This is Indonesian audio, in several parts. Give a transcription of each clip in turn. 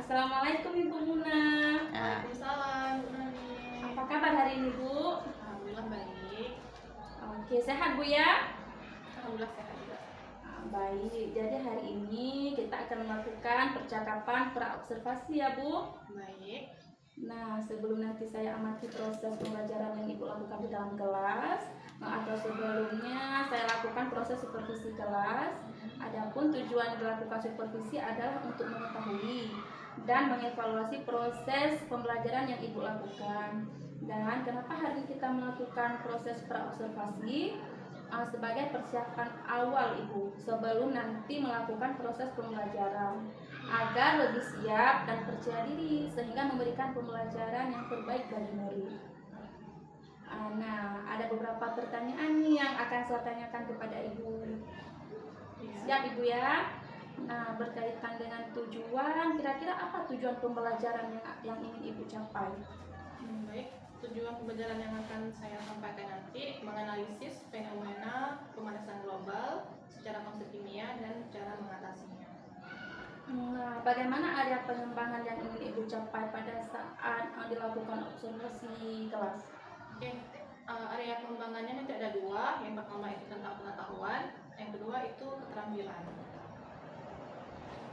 Assalamualaikum Ibu Muna. Waalaikumsalam Bu Nani. Apa kabar hari ini Bu? Alhamdulillah baik. Oke, sehat Bu ya? Alhamdulillah sehat juga. Baik, jadi hari ini kita akan melakukan percakapan praobservasi ya Bu. Baik. Nah, sebelum nanti saya amati proses pembelajaran yang Ibu lakukan di dalam kelas, atau sebelumnya saya lakukan proses supervisi kelas. Adapun tujuan dilakukan supervisi adalah untuk mengetahui dan mengevaluasi proses pembelajaran yang Ibu lakukan. Dan kenapa hari ini kita melakukan proses praobservasi? Sebagai persiapan awal Ibu sebelum nanti melakukan proses pembelajaran agar lebih siap dan percaya diri sehingga memberikan pembelajaran yang terbaik bagi murid. Nah, ada beberapa pertanyaan nih yang akan saya tanyakan kepada Ibu. Siap Ibu ya? Nah, berkaitan dengan tujuan, kira-kira apa tujuan pembelajaran yang ingin Ibu capai? Baik. Tujuan pembelajaran yang akan saya sampaikan nanti menganalisis fenomena pemanasan global secara konsep kimia dan cara mengatasinya. Nah, bagaimana area pengembangan yang ingin Ibu capai pada saat dilakukan observasi kelas? Oke, area pengembangannya nanti ada dua. Yang pertama itu tentang pengetahuan, yang kedua itu keterampilan.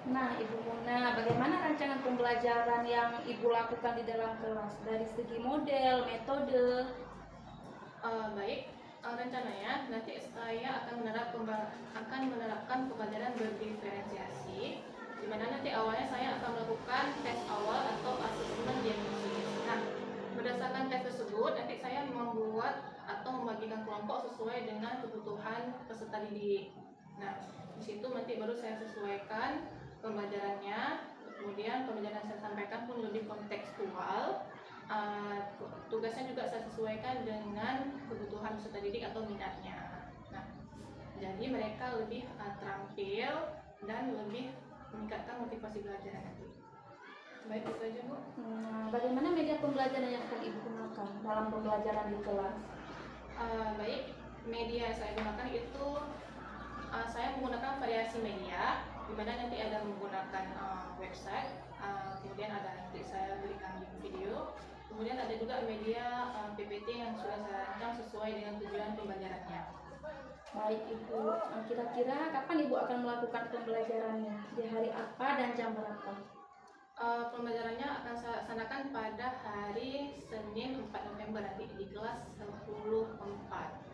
Nah, Ibu Muna, bagaimana rancangan pembelajaran yang Ibu lakukan di dalam kelas dari segi model, metode? Baik, rencananya nanti saya akan menerapkan pembelajaran berdiferensiasi, di mana nanti awalnya saya akan melakukan tes awal atau asesmen diagnosis. Nah, berdasarkan tes tersebut, nanti saya membuat atau membagikan kelompok sesuai dengan kebutuhan peserta didik. Nah, di situ nanti baru saya sesuaikan pembelajarannya, kemudian pembelajaran yang saya sampaikan pun lebih kontekstual. Tugasnya juga saya sesuaikan dengan kebutuhan peserta didik atau minatnya. Nah, jadi mereka lebih terampil dan lebih meningkatkan motivasi belajar nanti. Baik, itu aja Bu. Bagaimana media pembelajaran yang akan Ibu gunakan dalam pembelajaran di kelas? Baik, media yang saya gunakan itu saya menggunakan variasi media, di mana nanti ada menggunakan website, kemudian ada nanti saya berikan link video, kemudian ada juga media PPT yang sudah saya rancang sesuai dengan tujuan pembelajarannya. Baik Ibu, kira-kira kapan Ibu akan melakukan pembelajarannya? Di hari apa dan jam berapa? Pembelajarannya akan saya laksanakan pada hari Senin 4 November nanti di kelas 10.4.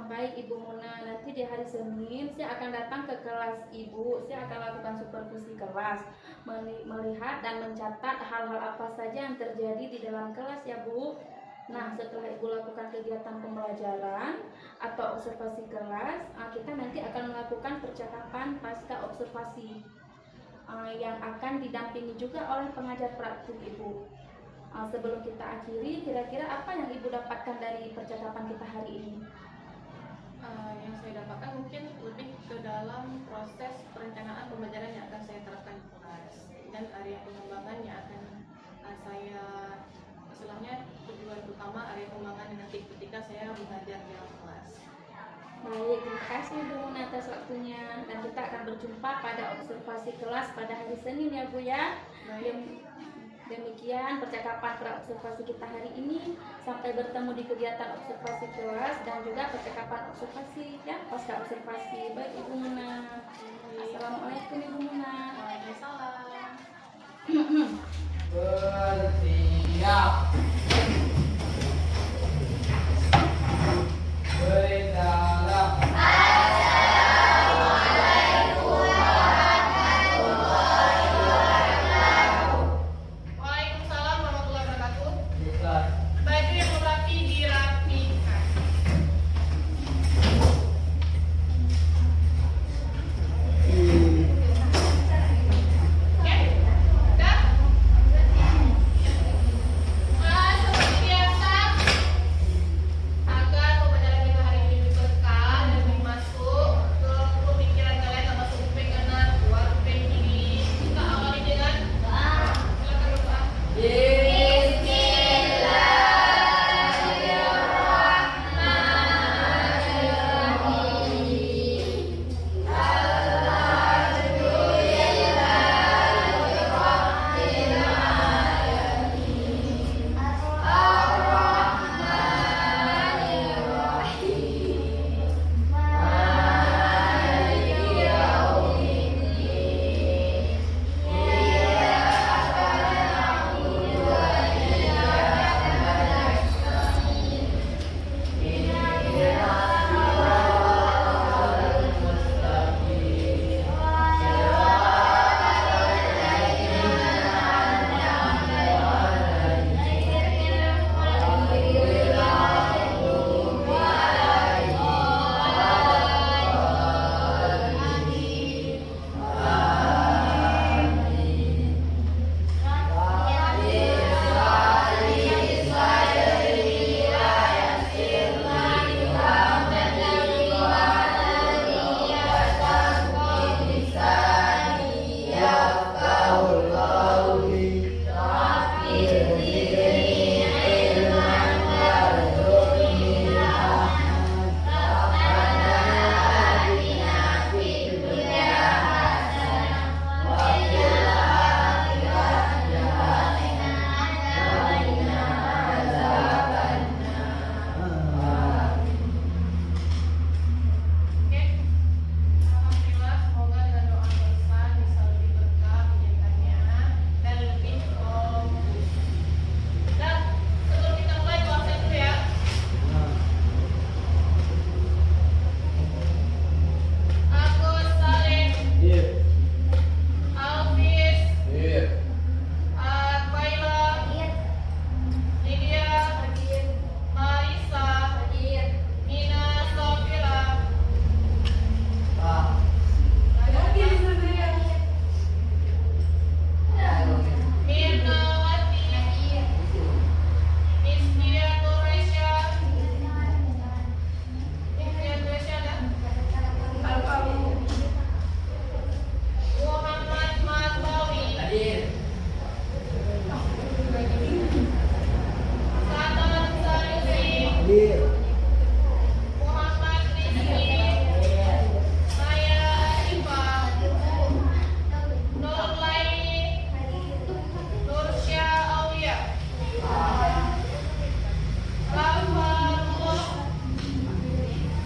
Baik Ibu Muna, nanti di hari Senin saya akan datang ke kelas Ibu. Saya akan lakukan supervisi kelas, melihat dan mencatat hal-hal apa saja yang terjadi di dalam kelas ya Bu. Nah, setelah Ibu lakukan kegiatan pembelajaran atau observasi kelas, kita nanti akan melakukan percakapan pasca observasi yang akan didampingi juga oleh pengajar praktik Ibu. Sebelum kita akhiri, kira-kira apa yang Ibu dapatkan dari percakapan kita hari ini? Yang saya dapatkan mungkin lebih ke dalam proses perencanaan pembelajaran yang akan saya terapkan di kelas, dan area pengembangan yang akan saya istilahnya tujuan utama area pengembangan nanti ketika saya mengajar di dalam kelas. Baik, terima kasih Bu Muna atas waktunya, dan kita akan berjumpa pada observasi kelas pada hari Senin ya Bu ya. Baik. Demikian percakapan praobservasi kita hari ini. Sampai bertemu di kegiatan observasi kelas dan juga percakapan observasi ya pasca observasi. Baik Ibu Muna. Assalamualaikum Ibu Muna. Waalaikumsalam. Bersiap. Berdalam. Waalaikumsalam warahmatullahi wabarakatuh. Bisa. Baju yang rapi dirapikan. Oke, udah. Seperti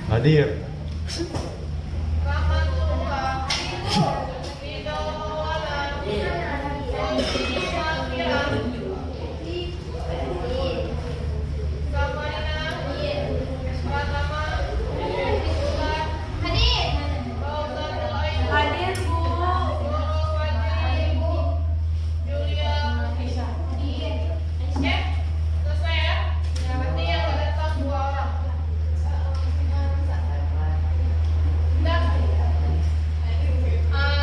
Hadir.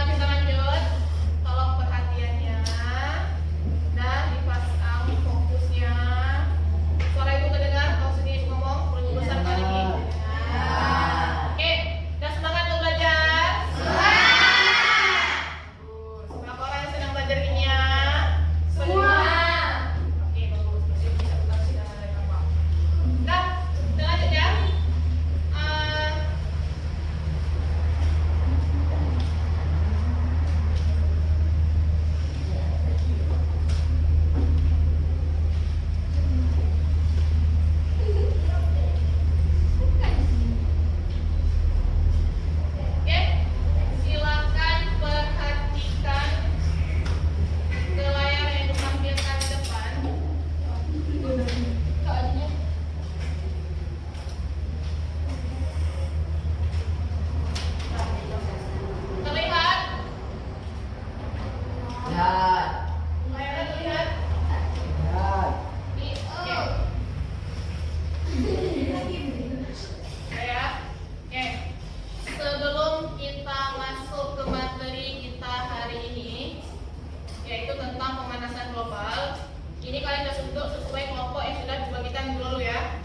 Kita lanjut, tolong perhatiannya dan dipasang fokusnya. Suara ibu terdengar, kalau sendiri ibu ngomong, perlu besar kali ini. Oke, dan semangat untuk belajar. Berapa orang yang sedang belajar ini ya? Semua. Oke, bagus. Masih bisa tetap sidang ada apa? Nah, kita lanjut ya. Oke, silakan perhatikan ke layar yang ditampilkan di depan. Terlihat? Lihat. Layarnya terlihat? Lihat. Oke. Ya. Oke. Sebelum kita masuk ke materi kita hari ini, yaitu tentang pemanasan global, ini kalian sudah duduk sesuai kelompok yang sudah dibagikan dulu ya.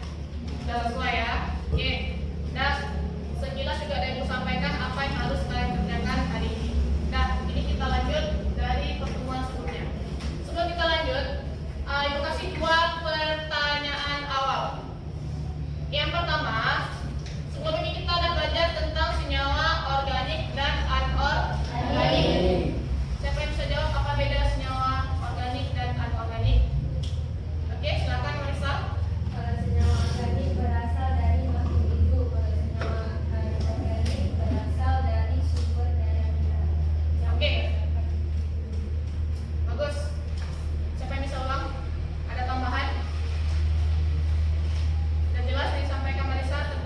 Sudah sesuai ya. Oke. Nah, sekilas juga ada yang mau sampaikan apa yang harus kalian kerjakan hari ini. Nah, ini kita lanjut dari pertemuan sebelumnya. Sebelum kita lanjut, ibu kasih dua pertanyaan awal. Yang pertama, sebelum ini kita udah belajar tentang senyawa organik dan anorganik. Siapa yang bisa jawab apa beda senyawa organik dan anorganik? Oke, silakan Marisa. Kalau senyawa organik berasal dari makhluk hidup, kalau senyawa anorganik berasal dari sumber daya mineral. Oke. Bagus. Siapa yang bisa ulang? Ada tambahan? Dan jelas yang disampaikan Marisa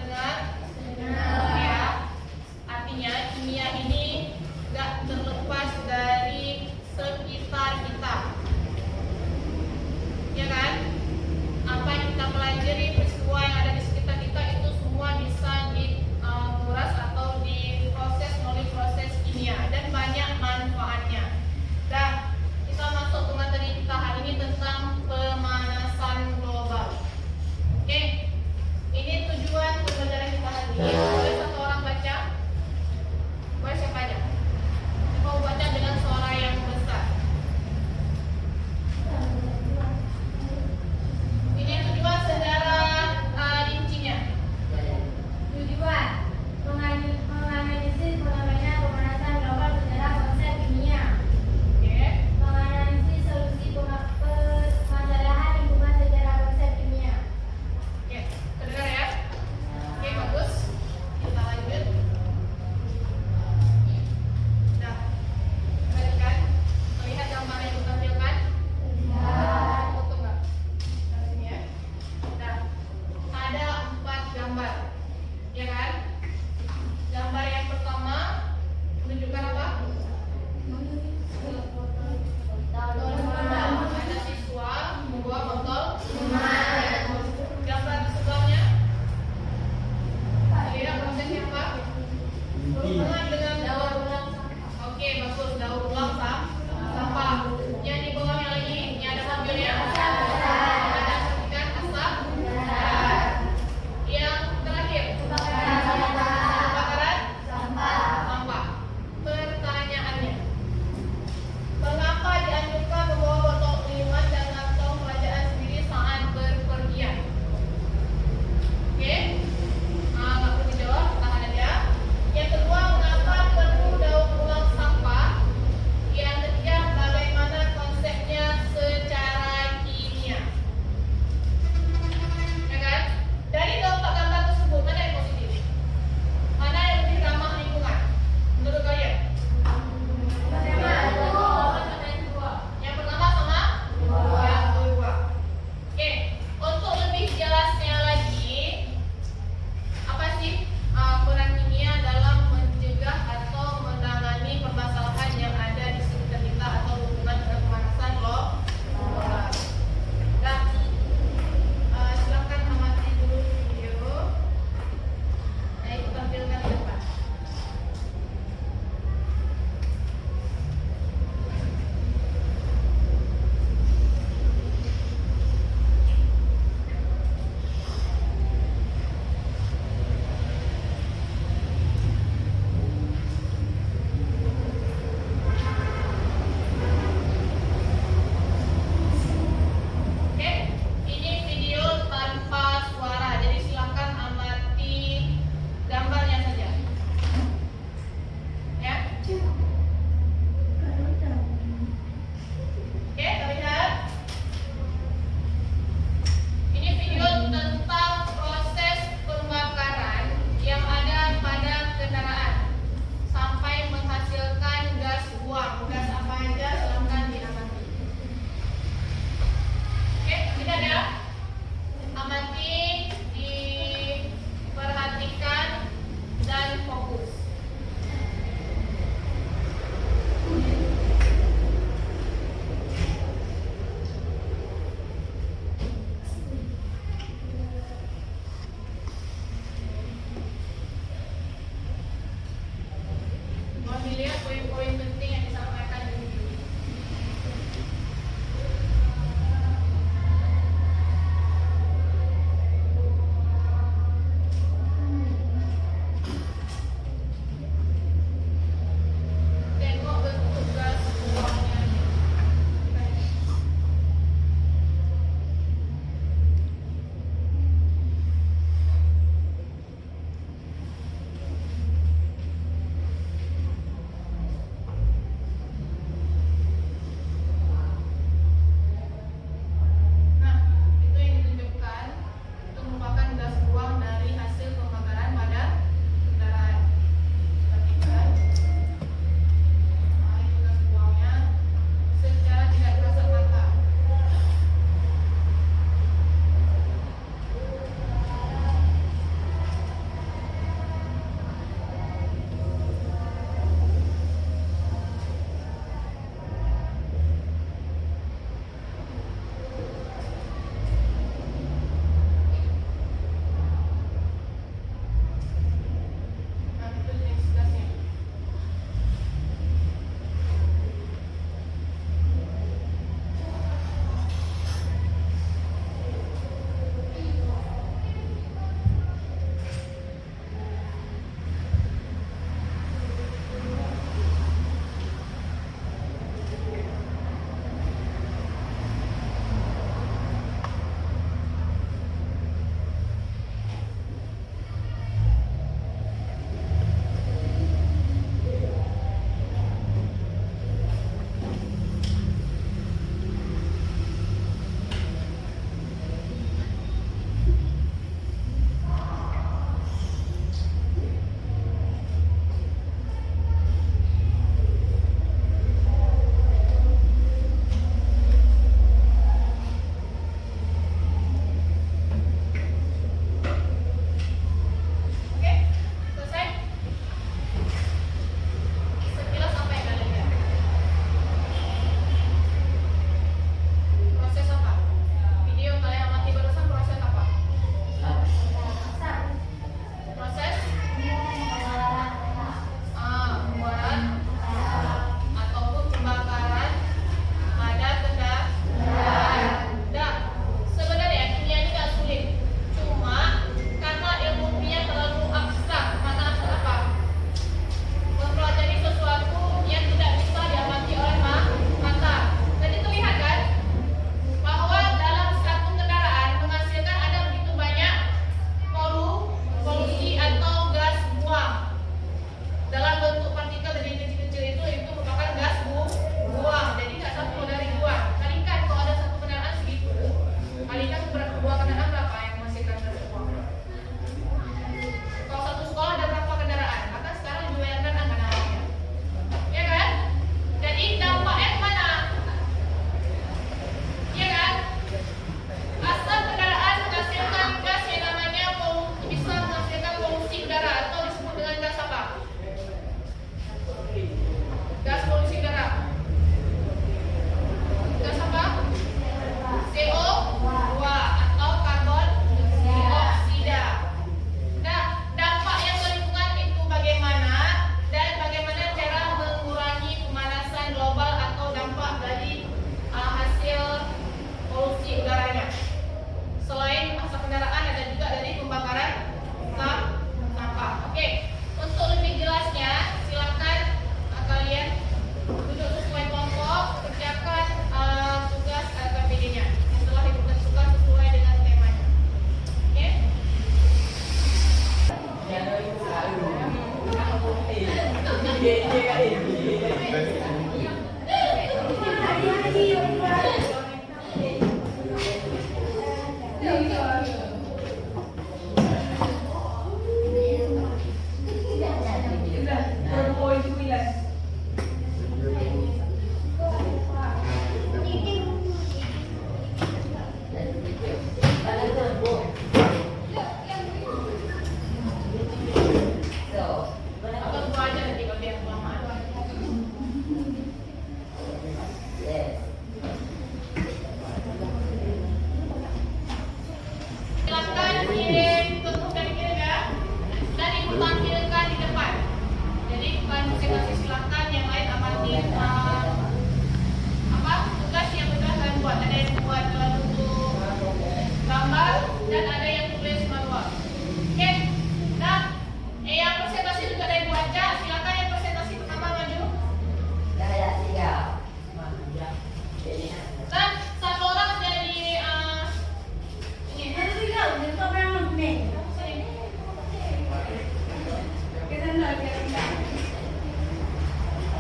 Abang gua aja nanti kalau dia kelamaan. Silakan kirim tutup dari kiri ya, dan ibu tampilkan di depan. Jadi bukan masing-masing silakan, yang lain amatin tugas yang udah kalian buat. Ada yang buat bentuk gambar dan ada yang tulis manual. Oke, nah yang presentasi juga ada yang baca. Silakan yang presentasi pertama maju. Dan satu orang jadi ini.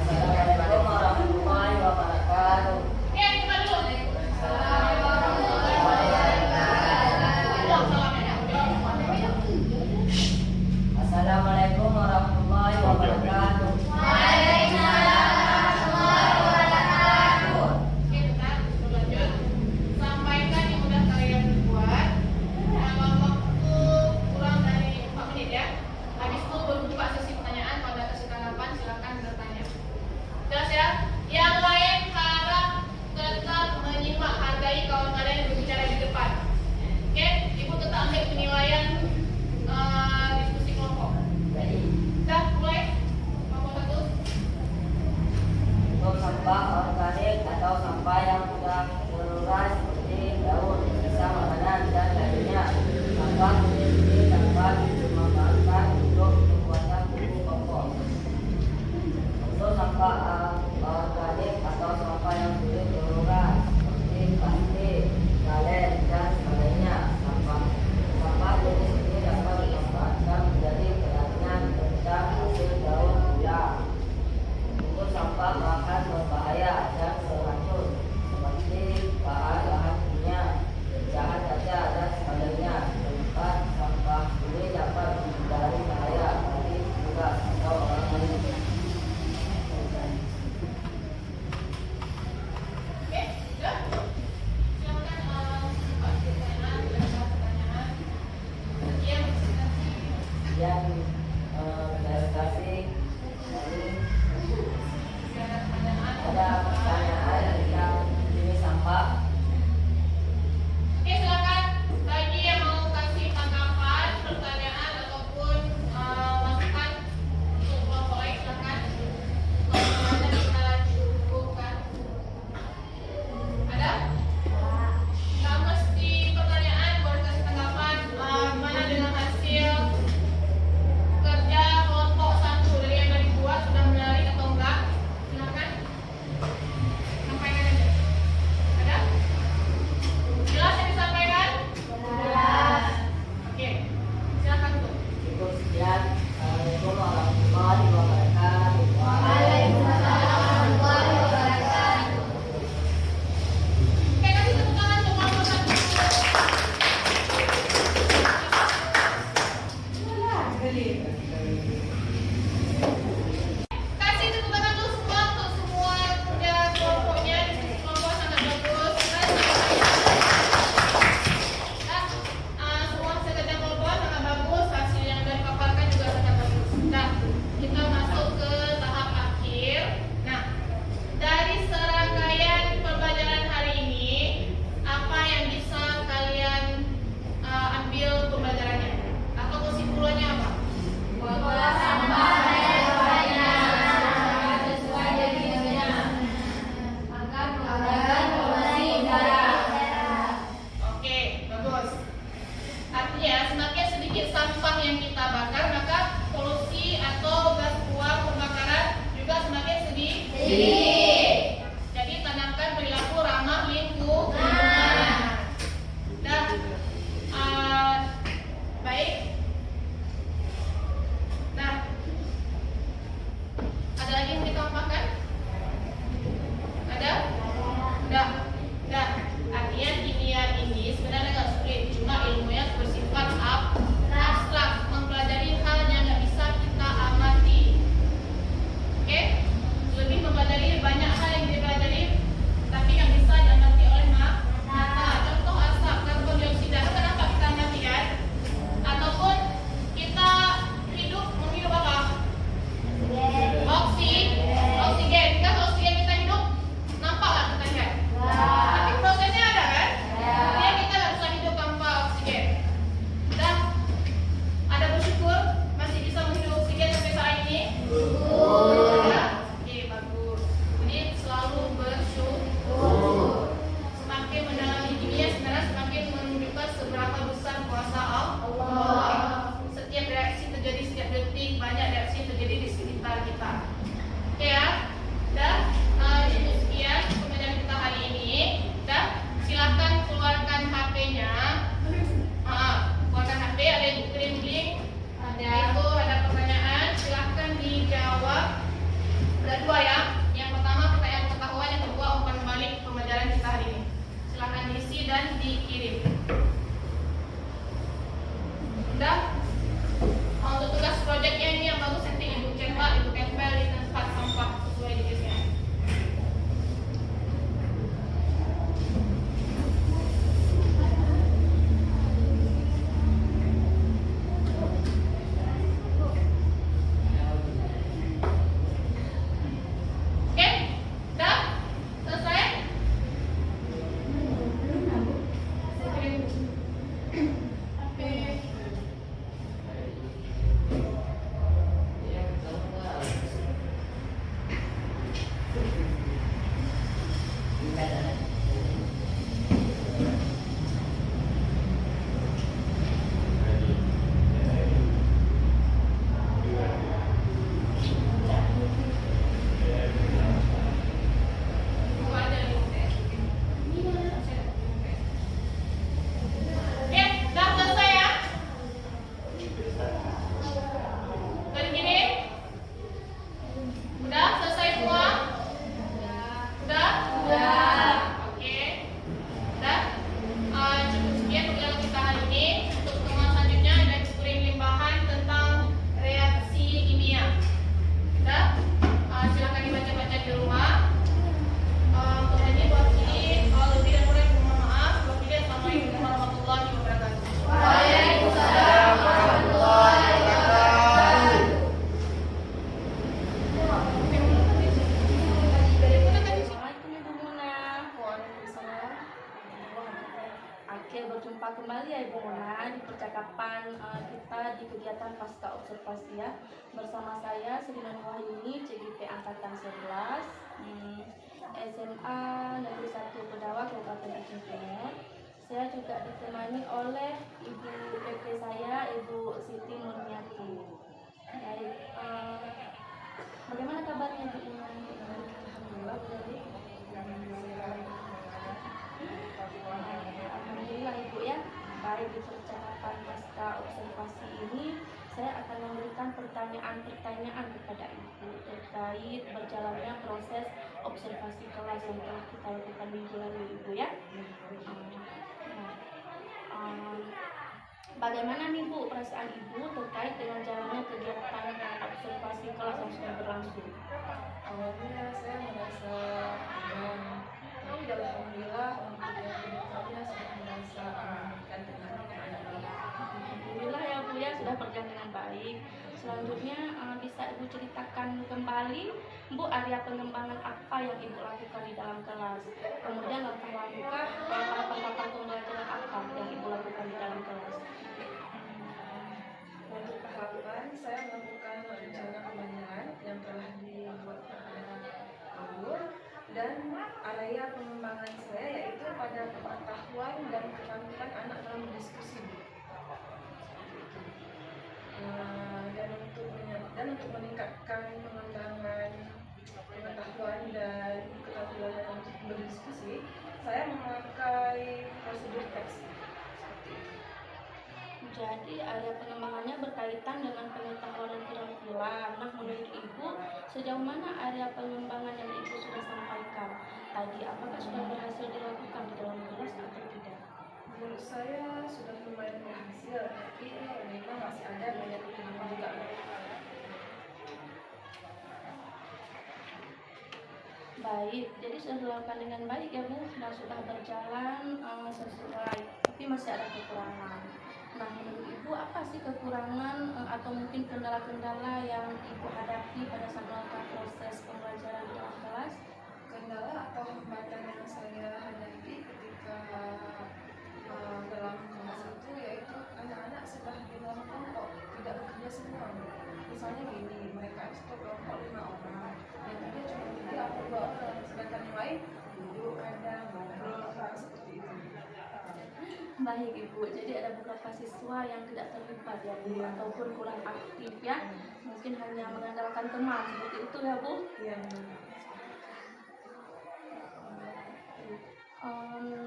Assalamualaikum warahmatullahi wabarakatuh. Ya, kita dulu. Assalamualaikum warahmatullahi wabarakatuh. Oke, bentar, sebelum lanjut, sampaikan yang udah kalian buat dalam waktu kurang dari 4 menit ya. Habis itu berbuka sesi pertanyaan. Pada kasih tanggapan, silakan bertanya. Jelas ya? Yang lain harap tetap menyimak, hargai kawan kalian yang berbicara di depan. Oke, ibu tetap ambil penilaian diskusi kelompok. Dah, mulai. Kelompok 1. Untuk sampah organik atau sampah yang sudah terurai seperti daun, sisa makanan dan lainnya, sampah jenis ini dapat dimanfaatkan untuk pembuatan pupuk kompos. Untuk sampah organik atau sampah yang sulit terurai seperti plastik, galen dan sebagainya, sampah jenis ini dapat dimanfaatkan menjadi kerajinan tentang hasil daun ulang. Untuk sampah bahan berbahaya dan beracun seperti bahan-bahan kimia, pecahan kaca dan sebagainya, tempat sampah ini dapat menghindari bahaya bagi tugas atau orang lain. Oke, sudah. Silakan Pak pertanyaan, pertanyaan. Sekian presentasi. Yang presentasi dari Ada pertanyaan. ada pertanyaan tentang jenis sampah. Oke, silakan bagi yang mau kasih tanggapan, pertanyaan ataupun masukan untuk kelompok lain, silakan. Kalau ada kita cukupkan. Ada? Nggak mesti pertanyaan, boleh kasih tanggapan. Gimana dengan hasil kerja kelompok 1 dari yang dari buat sudah menarik atau enggak? Silakan. Sampaikan aja. Ada? Jelas yang disampaikan? Jelas. Oke, silakan tuh. Cukup sekian. Assalamualaikum warahmatullahi wabarakatuh. Oke, kasih tepuk tangan untuk kelompok 1. Kasih tepuk tangan dulu semua untuk semua kerja kelompoknya. Diskusi kelompok sangat bagus. Dan semua hasil kerja kelompok sangat bagus. Hasil yang sudah dipaparkan juga sangat bagus. Nah, kita masuk ke tahap akhir. Nah, dari serangkaian pembelajaran hari ini, apa yang bisa kalian ambil pembelajarannya? Atau kesimpulannya apa? Oke, bagus. Artinya semakin sedikit sampah yang kita bakar, maka polusi atau gas buang pembakaran juga semakin sedikit. Jadi tanamkan perilaku ramah lingkungan. Dan baik. Nah, ada lagi yang pembelajaran kita. Oke ya, udah cukup sekian pembelajaran kita hari ini. Udah, silakan keluarkan HP-nya. Keluarkan HP, ada ibu kirim link. Itu ada pertanyaan, silakan dijawab. Ada dua ya. Yang pertama pertanyaan pengetahuan, yang kedua umpan balik pembelajaran kita hari ini. Silakan diisi dan dikirim. Udah. Untuk tugas proyeknya ini yang bagus nanti ibu cetak, ibu tempel di tempat sampah sesuai jenisnya. Oke, udah selesai. Berjumpa kembali ya Ibu Mona di percakapan kita di kegiatan pasca observasi ya. Bersama saya Sri Wahyuni, CGP Angkatan 11, SMA Negeri 1 Bedawa, Kabupaten Aceh Timur. Saya juga ditemani oleh Ibu PP saya, Ibu Siti Murniati. Baik, bagaimana kabarnya Bu Mona? Alhamdulillah, Alhamdulillah Ibu ya. Baik, di percakapan pasca observasi ini saya akan memberikan pertanyaan-pertanyaan kepada Ibu terkait berjalannya proses observasi kelas yang telah kita lakukan minggu lalu Ibu ya. Bagaimana nih Bu perasaan Ibu terkait dengan jalannya kegiatan observasi kelas yang sudah berlangsung? Awalnya saya merasa tapi alhamdulillah untuk yang kedepannya saya merasa akan dengan anak-anak. Alhamdulillah ya Bu ya, sudah berjalan dengan baik. Selanjutnya bisa Ibu ceritakan kembali Bu area pengembangan apa yang Ibu lakukan di dalam kelas. Kemudian langkah-langkah tahapan pembelajaran apa yang Ibu lakukan di dalam kelas. Untuk tahapan saya melakukan rencana pembelajaran yang telah dibuat Ibu dan area pengembangan saya yaitu pada pengetahuan dan keterampilan anak dalam berdiskusi. Dan untuk meningkatkan pengembangan pengetahuan dan keterampilan dalam berdiskusi, saya memakai prosedur teks. Jadi area pengembangannya berkaitan dengan pengetahuan dan keterampilan. Nah, menurut Ibu, sejauh mana area pengembangan yang Ibu sudah sampaikan tadi? Apakah sudah berhasil dilakukan di dalam kelas atau tidak? Menurut saya sudah lumayan berhasil, tapi memang masih ada banyak kekurangan juga. Baik, jadi sudah dilakukan dengan baik ya Bu, dan sudah berjalan sesuai, tapi masih ada kekurangan. Nah, menurut Ibu apa sih kekurangan atau mungkin kendala-kendala yang Ibu hadapi pada saat melakukan proses pembelajaran di dalam kelas? Kendala atau hambatan yang saya hadapi ketika dalam kelas itu yaitu anak-anak sudah di dalam kelompok tidak bekerja semua. Misalnya gini, mereka itu kelompok 5 orang, yang ada cuma 3 atau 2 orang, sedangkan yang lain duduk kadang ngobrol seperti itu. Baik Ibu, jadi ada beberapa siswa yang tidak terlibat ya Bu, ataupun kurang aktif ya. mungkin hanya mengandalkan teman seperti itu ya Bu. Iya, benar.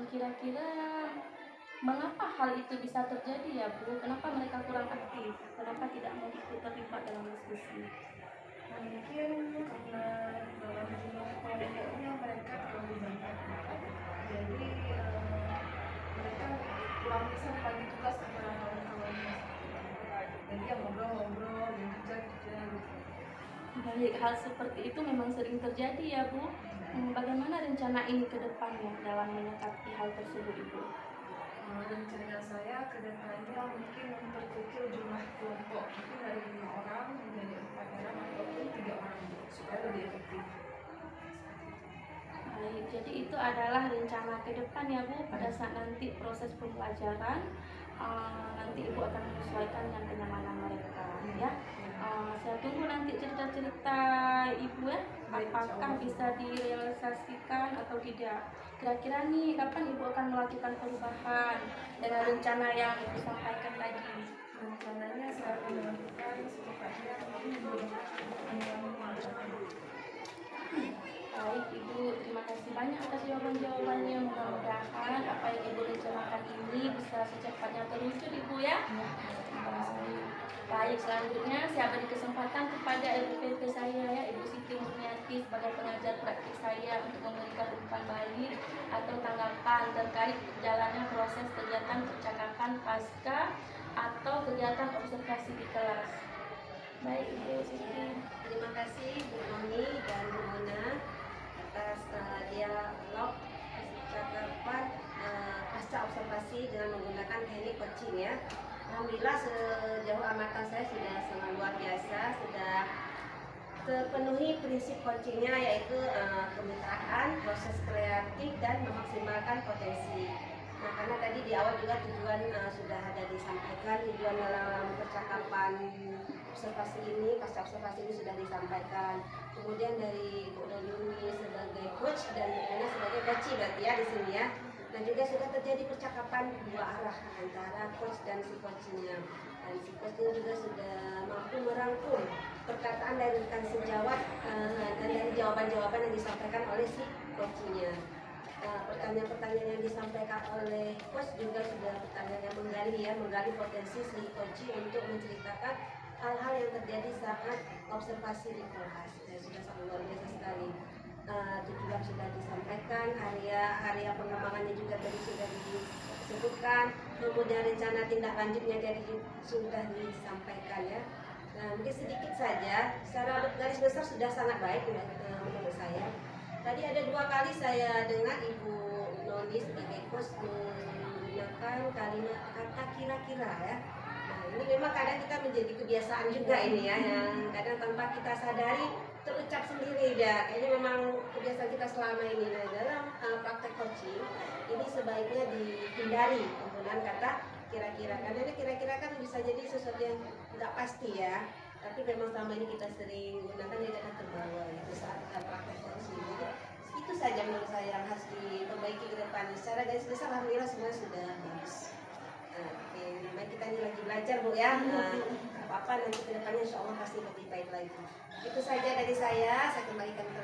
Kira-kira mengapa hal itu bisa terjadi ya Bu? Kenapa mereka kurang aktif? Kenapa tidak mau ikut terlibat dalam diskusi? Mungkin karena dalam jumlah kelompoknya mereka terlalu banyak, jadi mereka kurang bisa bagi tugas antara kawan-kawannya. Jadi ya ngobrol-ngobrol, yang kerja gitu. Baik, hal seperti itu memang sering terjadi ya Bu. Bagaimana rencana ini ke depannya dalam menyikapi hal tersebut Ibu? Rencana saya ke depannya mungkin memperkecil jumlah kelompok, mungkin dari 5 orang menjadi 4 orang ataupun 3 orang supaya lebih efektif. Baik, jadi itu adalah rencana ke depan ya Bu. Pada saat nanti proses pembelajaran, nanti Ibu akan menyesuaikan dengan kenyamanan mereka ya. Saya tunggu nanti cerita-cerita Ibu ya, apakah bisa direalisasikan atau tidak. Kira-kira nih kapan Ibu akan melakukan perubahan dengan rencana yang Ibu sampaikan tadi? Rencananya saya akan melakukan secepatnya mungkin Baik Ibu, terima kasih banyak atas jawaban-jawabannya. Mudah-mudahan apa yang Ibu rencanakan ini bisa secepatnya terwujud Ibu ya. Baik, selanjutnya saya beri kesempatan kepada LPP saya ya, Ibu Siti Murniati sebagai pengajar praktik saya untuk memberikan umpan balik atau tanggapan terkait perjalanan proses kegiatan percakapan pasca atau kegiatan observasi di kelas. Baik Ibu Siti. Terima kasih Bu Noni dan Bu Mona atas dialog percakapan pasca observasi dengan menggunakan teknik coaching ya. Alhamdulillah sejauh amatan saya sudah sangat luar biasa, sudah terpenuhi prinsip coachingnya yaitu kemitraan, proses kreatif dan memaksimalkan potensi. Nah, karena tadi di awal juga tujuan sudah ada disampaikan, tujuan dalam percakapan observasi ini, pasca observasi ini sudah disampaikan. Kemudian dari Bu Noni sebagai coach dan Bu Nona sebagai coachee berarti ya di sini ya. Dan juga sudah terjadi percakapan dua arah antara coach dan si coachnya. Dan si coachnya juga sudah mampu merangkum perkataan dari rekan sejawat dan dari jawaban-jawaban yang disampaikan oleh si coachnya. Pertanyaan-pertanyaan yang disampaikan oleh coach juga sudah pertanyaan yang menggali potensi si coach untuk menceritakan hal-hal yang terjadi saat observasi di kelas. Sudah sangat luar biasa sekali. Tujuan sudah disampaikan, area pengembangannya juga tadi sudah disebutkan, kemudian rencana tindak lanjutnya tadi sudah disampaikan ya. Nah, mungkin sedikit saja, secara garis besar sudah sangat baik menurut saya. Tadi ada 2 kali saya dengar Ibu Noni sebagai coach menggunakan kalimat kata kira-kira ya. Nah, ini memang kadang kita menjadi kebiasaan juga ini ya, yang kadang tanpa kita sadari terucap sendiri ya. Kayaknya memang kebiasaan kita selama ini. Nah, dalam praktek coaching ini sebaiknya dihindari penggunaan kata kira-kira, karena ini kira-kira kan bisa jadi sesuatu yang nggak pasti ya. Tapi memang selama ini kita sering gunakan dia akan terbawa itu saat praktek coaching. Itu saja menurut saya yang harus diperbaiki ke depan. Secara garis besar alhamdulillah semua sudah bagus. Oke, baik kita ini lagi belajar Bu ya. Apa nanti ke depannya insya Allah pasti lebih baik lagi. Itu saja dari saya kembalikan ke